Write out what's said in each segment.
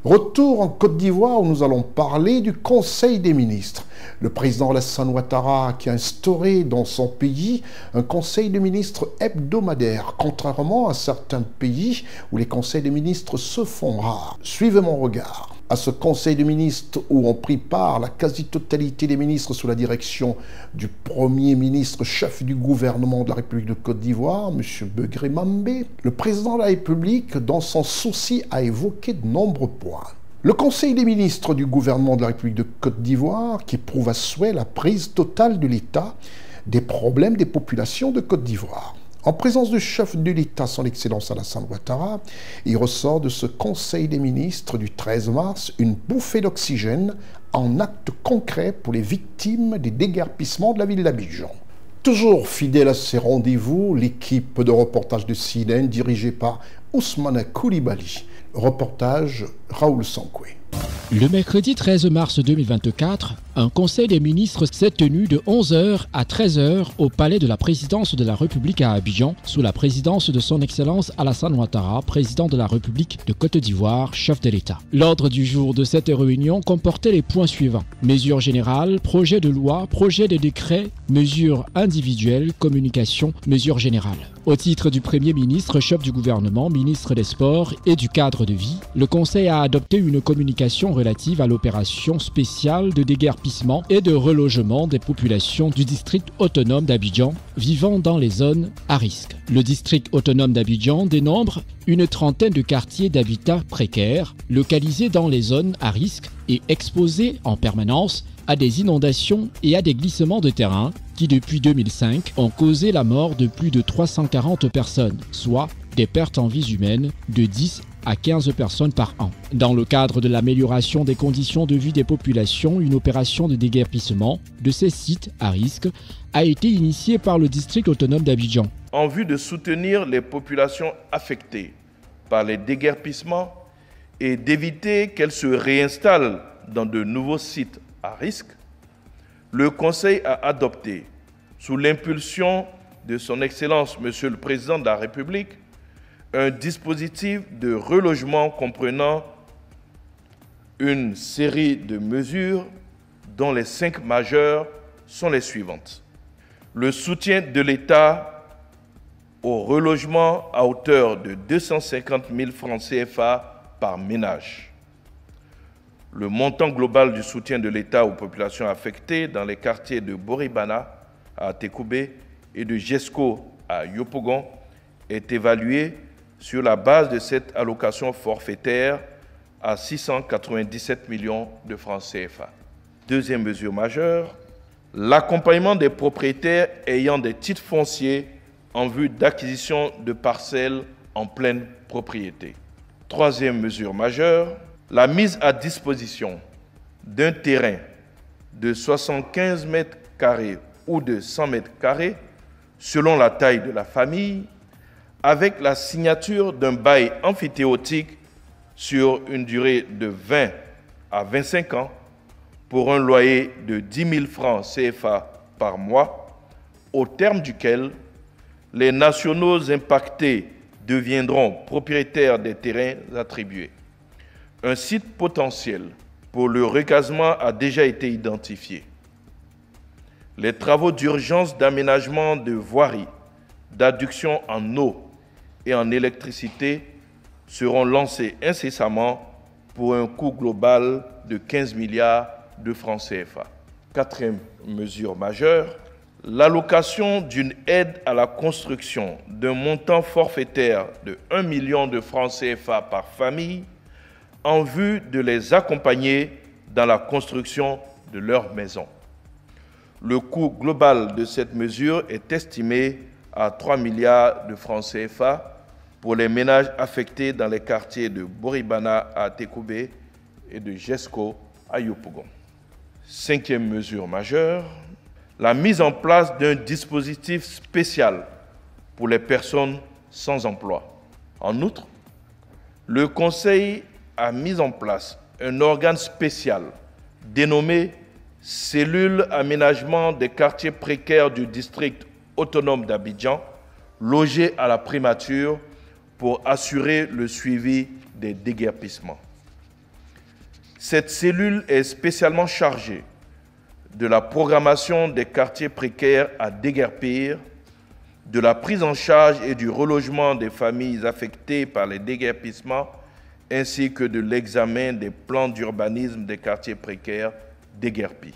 Retour en Côte d'Ivoire où nous allons parler du Conseil des ministres. Le président Alassane Ouattara qui a instauré dans son pays un Conseil des ministres hebdomadaire, contrairement à certains pays où les conseils des ministres se font rares. Suivez mon regard. À ce Conseil des ministres où ont pris part la quasi-totalité des ministres sous la direction du Premier ministre chef du gouvernement de la République de Côte d'Ivoire, M. Begré Mambé, le président de la République, dans son souci, a évoqué de nombreux points. Le Conseil des ministres du gouvernement de la République de Côte d'Ivoire qui prouve à souhait la prise totale de l'État des problèmes des populations de Côte d'Ivoire. En présence du chef de l'État, son Excellence Alassane Ouattara, il ressort de ce Conseil des ministres du 13 mars une bouffée d'oxygène en actes concrets pour les victimes des déguerpissements de la ville d'Abidjan. Toujours fidèle à ses rendez-vous, l'équipe de reportage de CNN dirigée par Ousmane Koulibaly. Reportage Raoul Sankoué. Le mercredi 13 mars 2024, un conseil des ministres s'est tenu de 11h à 13h au palais de la présidence de la République à Abidjan, sous la présidence de son Excellence Alassane Ouattara, président de la République de Côte d'Ivoire, chef de l'État. L'ordre du jour de cette réunion comportait les points suivants: mesures générales, projet de loi, projet de décret, mesures individuelles, communication, mesures générales. Au titre du Premier ministre, chef du gouvernement, ministre des Sports et du cadre de vie, le Conseil a adopté une communication relative à l'opération spéciale de déguerpissement et de relogement des populations du district autonome d'Abidjan vivant dans les zones à risque. Le district autonome d'Abidjan dénombre une trentaine de quartiers d'habitat précaires, localisés dans les zones à risque et exposés en permanence à des inondations et à des glissements de terrain qui, depuis 2005, ont causé la mort de plus de 340 personnes, soit des pertes en vies humaines de 10 à 15 personnes par an. Dans le cadre de l'amélioration des conditions de vie des populations, une opération de déguerpissement de ces sites à risque a été initiée par le district autonome d'Abidjan. En vue de soutenir les populations affectées par les déguerpissements et d'éviter qu'elles se réinstallent dans de nouveaux sites à risque, le Conseil a adopté, sous l'impulsion de son Excellence Monsieur le Président de la République, un dispositif de relogement comprenant une série de mesures dont les 5 majeures sont les suivantes. Le soutien de l'État au relogement à hauteur de 250 000 francs CFA par ménage. Le montant global du soutien de l'État aux populations affectées dans les quartiers de Boribana à Tekoubé et de Jesco à Yopougon est évalué sur la base de cette allocation forfaitaire à 697 millions de francs CFA. Deuxième mesure majeure, l'accompagnement des propriétaires ayant des titres fonciers en vue d'acquisition de parcelles en pleine propriété. Troisième mesure majeure, la mise à disposition d'un terrain de 75 mètres carrés ou de 100 mètres carrés, selon la taille de la famille, avec la signature d'un bail amphithéotique sur une durée de 20 à 25 ans pour un loyer de 10 000 francs CFA par mois, au terme duquel les nationaux impactés deviendront propriétaires des terrains attribués. Un site potentiel pour le recasement a déjà été identifié. Les travaux d'urgence d'aménagement de voiries, d'adduction en eau et en électricité seront lancés incessamment pour un coût global de 15 milliards de francs CFA. Quatrième mesure majeure, l'allocation d'une aide à la construction d'un montant forfaitaire de 1 million de francs CFA par famille en vue de les accompagner dans la construction de leur maison. Le coût global de cette mesure est estimé à 3 milliards de francs CFA pour les ménages affectés dans les quartiers de Boribana à Tekoubé et de Jesco à Yopougon. Cinquième mesure majeure, la mise en place d'un dispositif spécial pour les personnes sans emploi. En outre, le Conseil a mis en place un organe spécial dénommé Cellule aménagement des quartiers précaires du district autonome d'Abidjan, logé à la primature pour assurer le suivi des déguerpissements. Cette cellule est spécialement chargée de la programmation des quartiers précaires à déguerpir, de la prise en charge et du relogement des familles affectées par les déguerpissements, ainsi que de l'examen des plans d'urbanisme des quartiers précaires déguerpis.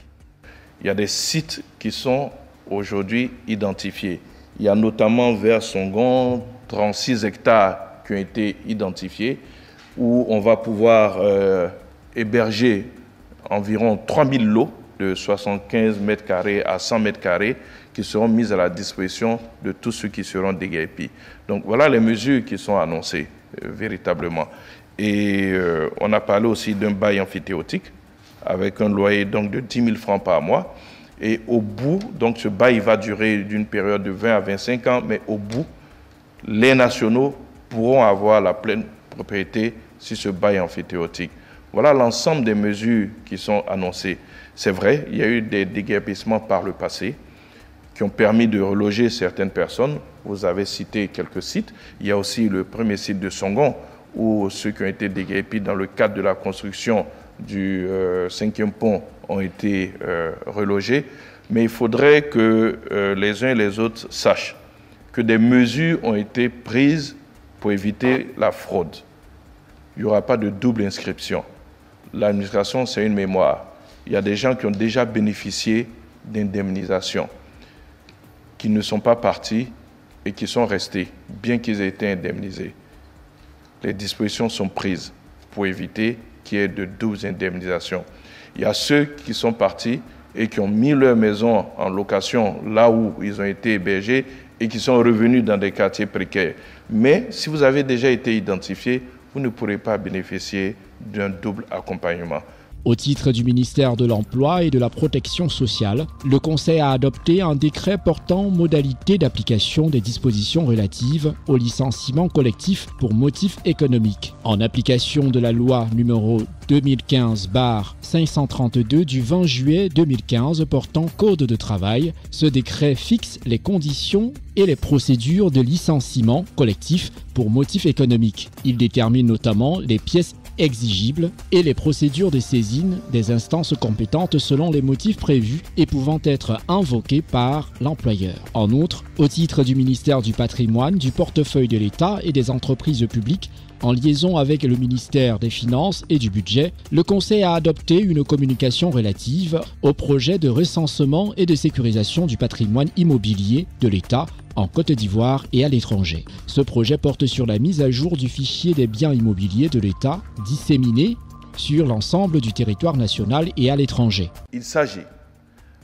Il y a des sites qui sont aujourd'hui identifiés. Il y a notamment vers Songon 36 hectares qui ont été identifiés, où on va pouvoir héberger environ 3000 lots de 75 mètres carrés à 100 mètres carrés qui seront mises à la disposition de tous ceux qui seront déguerpis. Donc voilà les mesures qui sont annoncées véritablement. Et on a parlé aussi d'un bail amphithéotique avec un loyer donc de 10 000 francs par mois. Et au bout, donc ce bail va durer d'une période de 20 à 25 ans, mais au bout, les nationaux pourront avoir la pleine propriété sur ce bail amphithéotique. Voilà l'ensemble des mesures qui sont annoncées. C'est vrai, il y a eu des déguerpissements par le passé qui ont permis de reloger certaines personnes. Vous avez cité quelques sites. Il y a aussi le premier site de Songon, où ceux qui ont été déguerpis dans le cadre de la construction du 5e pont ont été relogés. Mais il faudrait que les uns et les autres sachent que des mesures ont été prises pour éviter la fraude. Il n'y aura pas de double inscription. L'administration, c'est une mémoire. Il y a des gens qui ont déjà bénéficié d'indemnisation, qui ne sont pas partis et qui sont restés, bien qu'ils aient été indemnisés. Les dispositions sont prises pour éviter qu'il y ait de doubles indemnisations. Il y a ceux qui sont partis et qui ont mis leur maison en location là où ils ont été hébergés et qui sont revenus dans des quartiers précaires. Mais si vous avez déjà été identifié, vous ne pourrez pas bénéficier d'un double accompagnement. Au titre du ministère de l'Emploi et de la Protection sociale, le Conseil a adopté un décret portant modalité d'application des dispositions relatives au licenciement collectif pour motif économique. En application de la loi numéro 2015/532 du 20 juillet 2015 portant Code de travail, ce décret fixe les conditions et les procédures de licenciement collectif pour motif économique. Il détermine notamment les pièces exigibles et les procédures de saisine des instances compétentes selon les motifs prévus et pouvant être invoqués par l'employeur. En outre, au titre du ministère du Patrimoine, du portefeuille de l'État et des entreprises publiques, en liaison avec le ministère des Finances et du Budget, le Conseil a adopté une communication relative au projet de recensement et de sécurisation du patrimoine immobilier de l'État en Côte d'Ivoire et à l'étranger. Ce projet porte sur la mise à jour du fichier des biens immobiliers de l'État disséminés sur l'ensemble du territoire national et à l'étranger. Il s'agit,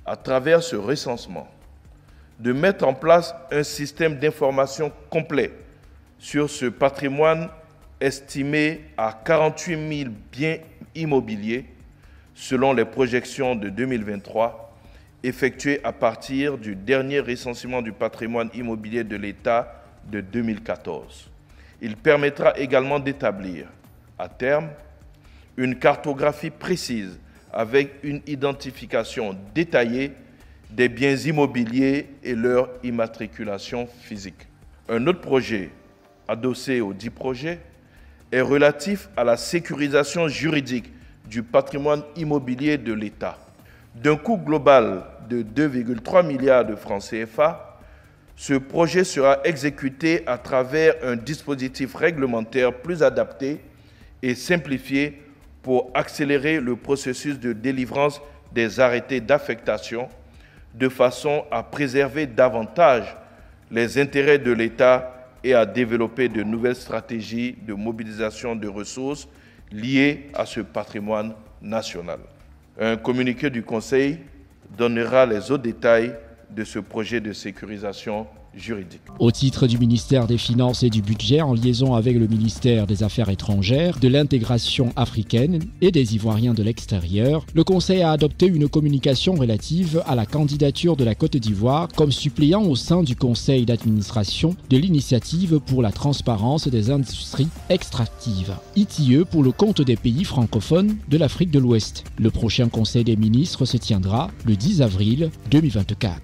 à travers ce recensement, de mettre en place un système d'information complet sur ce patrimoine estimé à 48 000 biens immobiliers selon les projections de 2023 effectuées à partir du dernier recensement du patrimoine immobilier de l'État de 2014. Il permettra également d'établir, à terme, une cartographie précise avec une identification détaillée des biens immobiliers et leur immatriculation physique. Un autre projet, adossé aux 10 projets, est relatif à la sécurisation juridique du patrimoine immobilier de l'État. D'un coût global de 2,3 milliards de francs CFA, ce projet sera exécuté à travers un dispositif réglementaire plus adapté et simplifié pour accélérer le processus de délivrance des arrêtés d'affectation de façon à préserver davantage les intérêts de l'État et à développer de nouvelles stratégies de mobilisation de ressources liées à ce patrimoine national. Un communiqué du Conseil donnera les autres détails de ce projet de sécurisation juridique. Au titre du ministère des Finances et du Budget, en liaison avec le ministère des Affaires étrangères, de l'intégration africaine et des Ivoiriens de l'extérieur, le Conseil a adopté une communication relative à la candidature de la Côte d'Ivoire comme suppléant au sein du Conseil d'administration de l'Initiative pour la transparence des industries extractives, ITIE pour le compte des pays francophones de l'Afrique de l'Ouest. Le prochain Conseil des ministres se tiendra le 10 avril 2024.